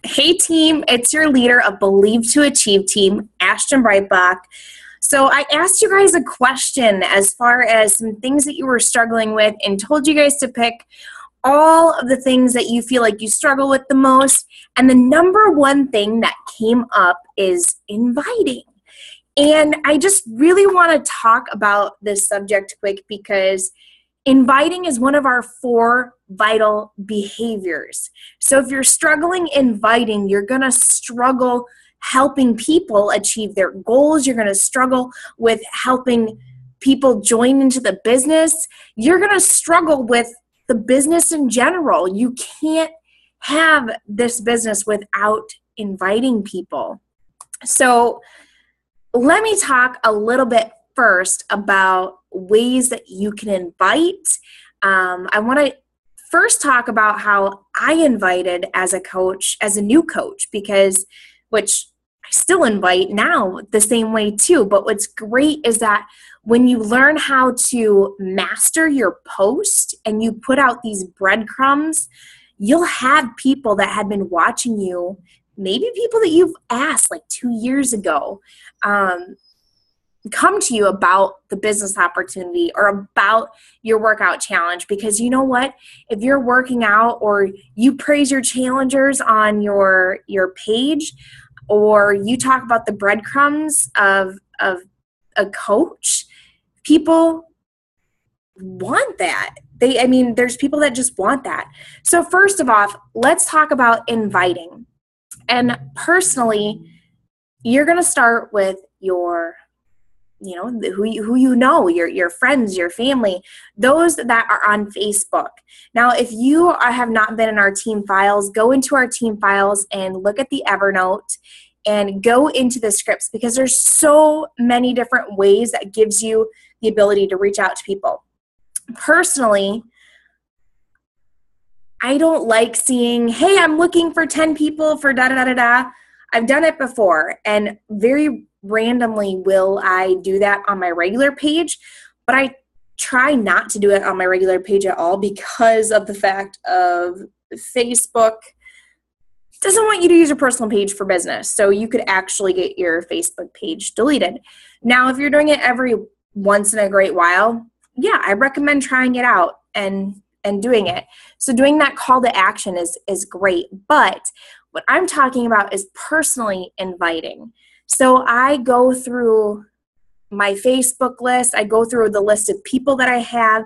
Hey team, it's your leader of Believe to Achieve team, Ashton Breitbach. So I asked you guys a question as far as some things that you were struggling with and told you guys to pick all of the things that you feel like you struggle with the most. And the number one thing that came up is inviting. And I just really want to talk about this subject quick because inviting is one of our 4 vital behaviors. So if you're struggling inviting, you're going to struggle helping people achieve their goals. You're going to struggle with helping people join into the business. You're going to struggle with the business in general. You can't have this business without inviting people. So let me talk a little bit first about ways that you can invite. I want to first talk about how I invited as a coach, as a new coach, which I still invite now the same way too. But what's great is that when you learn how to master your post and you put out these breadcrumbs, you'll have people that had been watching you, maybe people that you've asked like 2 years ago, come to you about the business opportunity or about your workout challenge. Because you know what? If you're working out or you praise your challengers on your page, or you talk about the breadcrumbs of a coach, people want that. There's people that just want that. So first of all, let's talk about inviting. And personally, you're going to start with your who you know, your friends, your family, those that are on Facebook. Now, if you have not been in our team files, go into our team files and look at the Evernote and go into the scripts, because there's so many different ways that gives you the ability to reach out to people. Personally, I don't like seeing, hey, I'm looking for 10 people for da-da-da-da-da. I've done it before, and very randomly will I do that on my regular page, but I try not to do it on my regular page at all because of the fact of Facebook doesn't want you to use your personal page for business. So you could actually get your Facebook page deleted. Now, if you're doing it every once in a great while, yeah, I recommend trying it out and doing it. So doing that call to action is great. But what I'm talking about is personally inviting. So I go through my Facebook list, I go through the list of people that I have,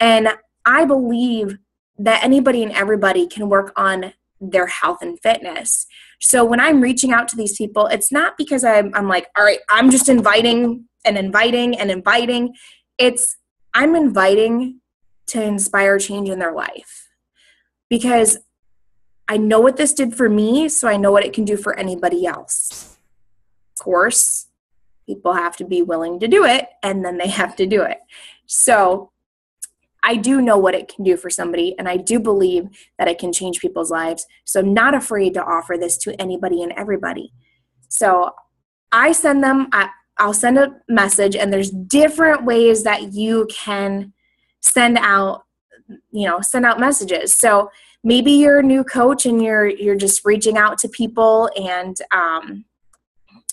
and I believe that anybody and everybody can work on their health and fitness. So when I'm reaching out to these people, it's not because I'm like, all right, I'm just inviting and inviting and inviting. I'm inviting to inspire change in their life, because I know what this did for me, so I know what it can do for anybody else. Of course, people have to be willing to do it, and then they have to do it. So I do know what it can do for somebody, and I do believe that it can change people's lives. So I'm not afraid to offer this to anybody and everybody. So I'll send a message, and there's different ways that you can send out messages. So maybe you're a new coach and you're just reaching out to people, and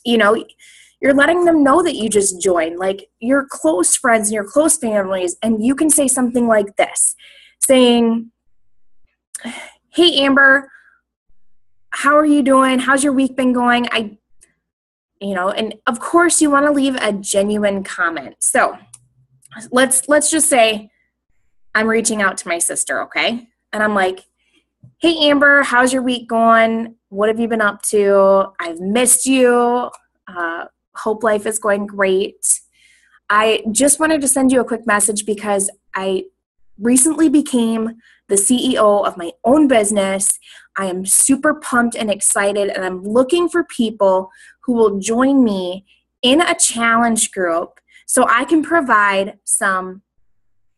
you're letting them know that you just joined, like your close friends and your close families, and you can say something like this, saying, hey, Amber, how are you doing? How's your week been going? And of course you want to leave a genuine comment. So let's just say I'm reaching out to my sister, okay? And I'm like, hey, Amber, how's your week going? What have you been up to? I've missed you. Hope life is going great. I just wanted to send you a quick message because I recently became the CEO of my own business. I am super pumped and excited, and I'm looking for people who will join me in a challenge group so I can provide some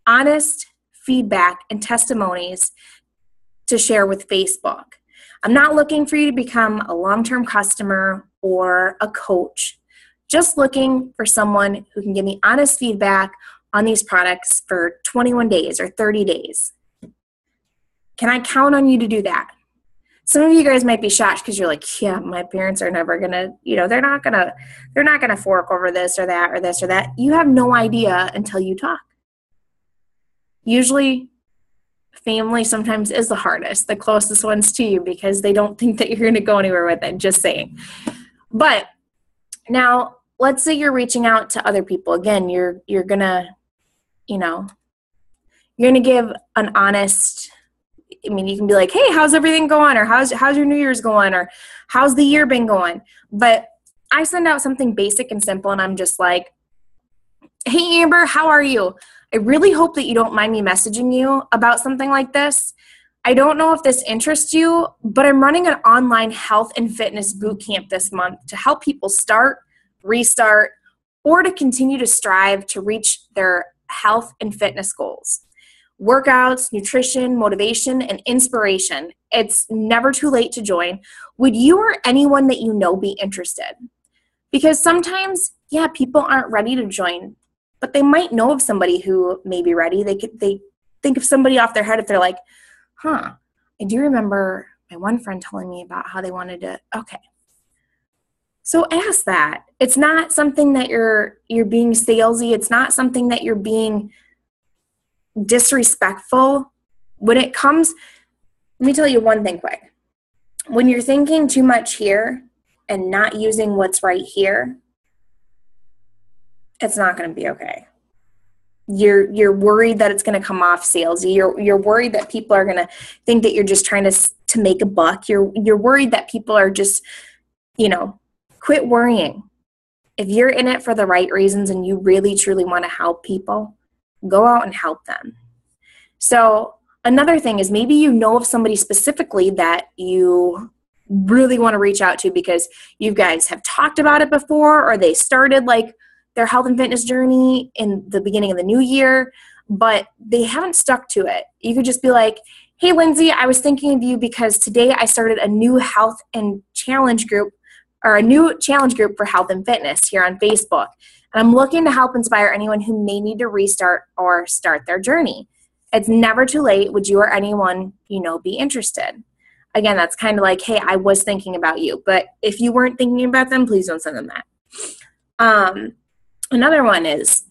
honest feedback and testimonies to share with Facebook. I'm not looking for you to become a long-term customer or a coach. Just looking for someone who can give me honest feedback on these products for 21 days or 30 days. Can I count on you to do that? Some of you guys might be shocked because you're like, yeah, my parents are never gonna, they're not gonna fork over this or that or this or that. You have no idea until you talk. Usually family sometimes is the hardest, the closest ones to you, because they don't think that you're going to go anywhere with it, just saying. But now let's say you're reaching out to other people. Again, you're going to, you're going to give an honest, you can be like, hey, how's everything going? Or how's your New Year's going? Or how's the year been going? But I send out something basic and simple, and I'm just like, hey, Amber, how are you? I really hope that you don't mind me messaging you about something like this. I don't know if this interests you, but I'm running an online health and fitness boot camp this month to help people start, restart, or to continue to strive to reach their health and fitness goals. Workouts, nutrition, motivation, and inspiration. It's never too late to join. Would you or anyone that you know be interested? Because sometimes, people aren't ready to join, but they might know of somebody who may be ready. They think of somebody off their head if they're like, I do remember my one friend telling me about how they wanted to, okay. So ask that. It's not something that you're being salesy. It's not something that you're being disrespectful. When it comes, let me tell you one thing quick. When you're thinking too much here and not using what's right here, it's not going to be okay. You're worried that it's going to come off salesy. You're worried that people are going to think that you're just trying to make a buck. You're worried that people are just, quit worrying. If you're in it for the right reasons and you really truly want to help people, go out and help them. So another thing is maybe you know of somebody specifically that you really want to reach out to because you guys have talked about it before, or they started like their health and fitness journey in the beginning of the new year, but they haven't stuck to it. You could just be like, hey, Lindsay, I was thinking of you because today I started a new health and challenge group, or a new challenge group for health and fitness here on Facebook. And I'm looking to help inspire anyone who may need to restart or start their journey. It's never too late. Would you or anyone be interested? Again, that's kind of like, hey, I was thinking about you. But if you weren't thinking about them, please don't send them that. Another one is,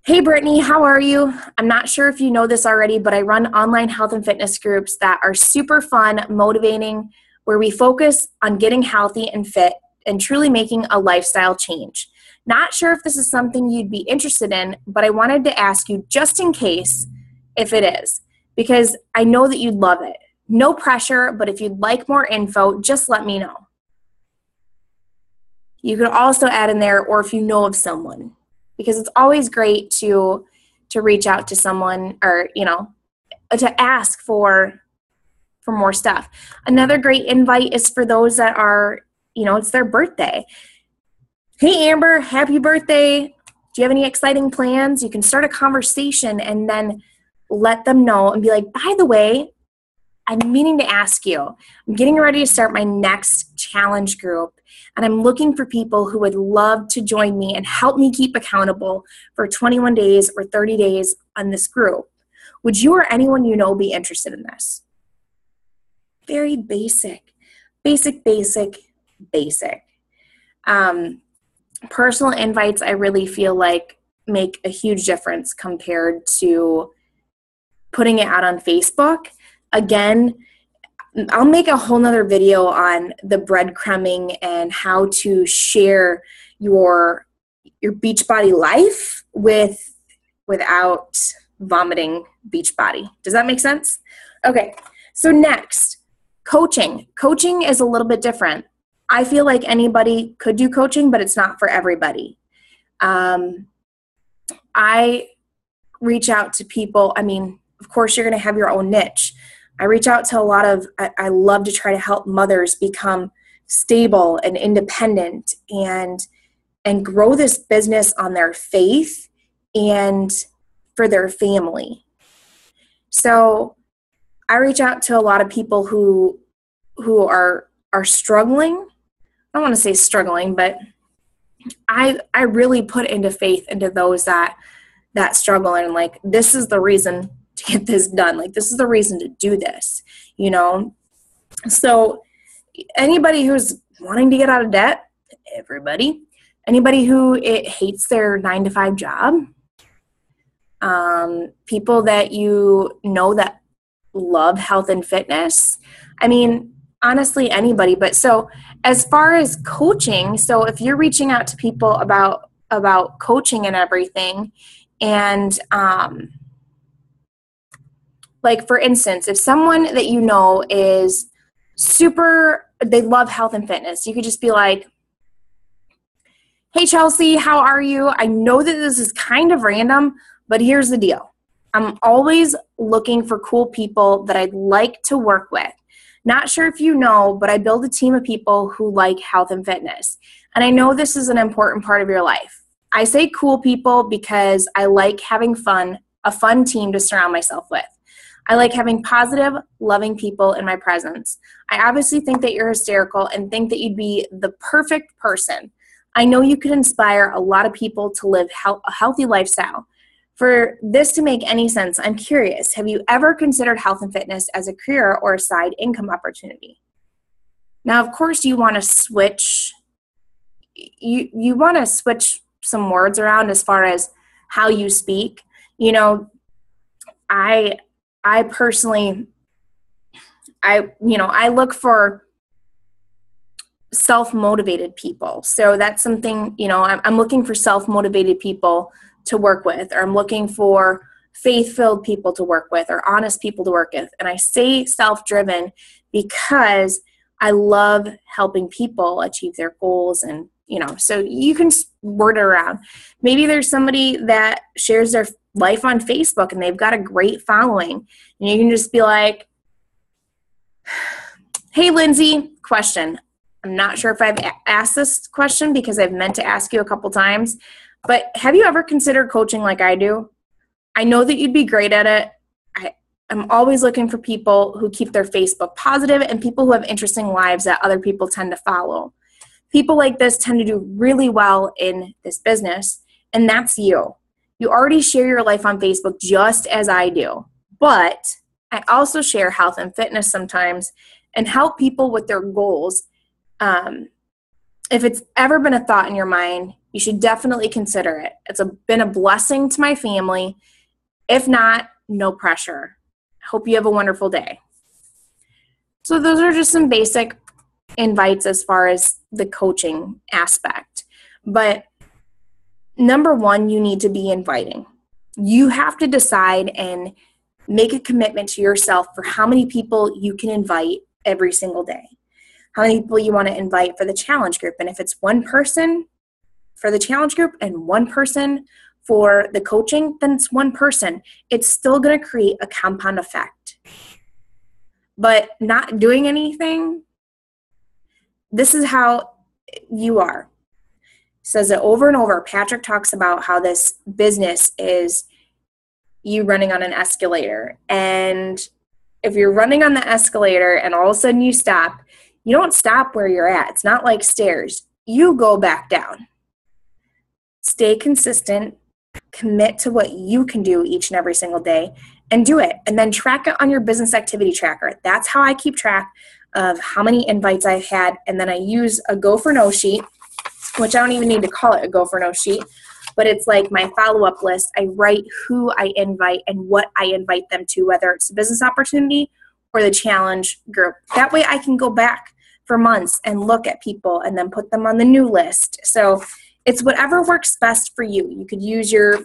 hey, Brittany, how are you? I'm not sure if you know this already, but I run online health and fitness groups that are super fun, motivating, where we focus on getting healthy and fit and truly making a lifestyle change. Not sure if this is something you'd be interested in, but I wanted to ask you just in case if it is, because I know that you'd love it. No pressure, but if you'd like more info, just let me know. You could also add in there, or if you know of someone, because it's always great to reach out to someone, or, to ask for more stuff. Another great invite is for those that are, it's their birthday. Hey, Amber, happy birthday. Do you have any exciting plans? You can start a conversation and then let them know and be like, by the way, I'm meaning to ask you, I'm getting ready to start my next challenge group, and I'm looking for people who would love to join me and help me keep accountable for 21 days or 30 days on this group. Would you or anyone you know be interested in this? Very basic. Personal invites, I really feel like make a huge difference compared to putting it out on Facebook. Again, I'll make a whole nother video on the breadcrumbing and how to share your Beachbody life without vomiting Beachbody. Does that make sense? Okay, so next, coaching. Coaching is a little bit different. I feel like anybody could do coaching, but it's not for everybody. I reach out to people. Of course, you're going to have your own niche. I reach out to I love to try to help mothers become stable and independent and grow this business on their faith and for their family. So I reach out to a lot of people who are struggling. I don't want to say struggling, but I really put into faith into those that struggle, and like, this is the reason to get this done. Like, this is the reason to do this. So anybody who's wanting to get out of debt, everybody, anybody who hates their 9-to-5 job, people that you know that love health and fitness. I mean, honestly, anybody. But so as far as coaching, so if you're reaching out to people about coaching and everything, and like for instance, if someone that you know is they love health and fitness, you could just be like, hey, Chelsea, how are you? I know that this is kind of random, but here's the deal. I'm always looking for cool people that I'd like to work with. Not sure if you know, but I build a team of people who like health and fitness. And I know this is an important part of your life. I say cool people because I like having fun, a fun team to surround myself with. I like having positive, loving people in my presence. I obviously think that you're hysterical and think that you'd be the perfect person. I know you could inspire a lot of people to live a healthy lifestyle. For this to make any sense, I'm curious, have you ever considered health and fitness as a career or a side income opportunity? Now, of course, you want to switch some words around as far as how you speak. You know, I personally, I look for self-motivated people. So that's something, I'm looking for self-motivated people to work with, or I'm looking for faith-filled people to work with, or honest people to work with. And I say self-driven because I love helping people achieve their goals. And, so you can word it around. Maybe there's somebody that shares their life on Facebook and they've got a great following. And you can just be like, hey, Lindsay, question. I'm not sure if I've asked this question because I've meant to ask you a couple times, but have you ever considered coaching like I do? I know that you'd be great at it. I'm always looking for people who keep their Facebook positive and people who have interesting lives that other people tend to follow. People like this tend to do really well in this business, and that's you. You already share your life on Facebook just as I do, but I also share health and fitness sometimes and help people with their goals. If it's ever been a thought in your mind, you should definitely consider it. It's been a blessing to my family. If not, no pressure. Hope you have a wonderful day. So those are just some basic invites as far as the coaching aspect. But number one, you need to be inviting. You have to decide and make a commitment to yourself for how many people you can invite every single day. How many people you want to invite for the challenge group. And if it's one person for the challenge group and one person for the coaching, then it's one person. It's still going to create a compound effect. But not doing anything, this is how you are. Says it over and over. Patrick talks about how this business is you running on an escalator. And if you're running on the escalator and all of a sudden you stop, you don't stop where you're at. It's not like stairs. You go back down. Stay consistent. Commit to what you can do each and every single day and do it. And then track it on your business activity tracker. That's how I keep track of how many invites I've had. And then I use a Go for No sheet, which I don't even need to call it a Go for No sheet, but it's like my follow-up list. I write who I invite and what I invite them to, whether it's a business opportunity or the challenge group. That way I can go back for months and look at people and then put them on the new list. So it's whatever works best for you. You could use your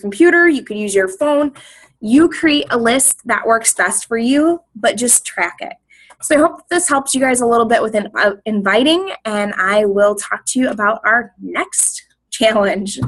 computer, you could use your phone. You create a list that works best for you, but just track it. So I hope this helps you guys a little bit with inviting, and I will talk to you about our next challenge.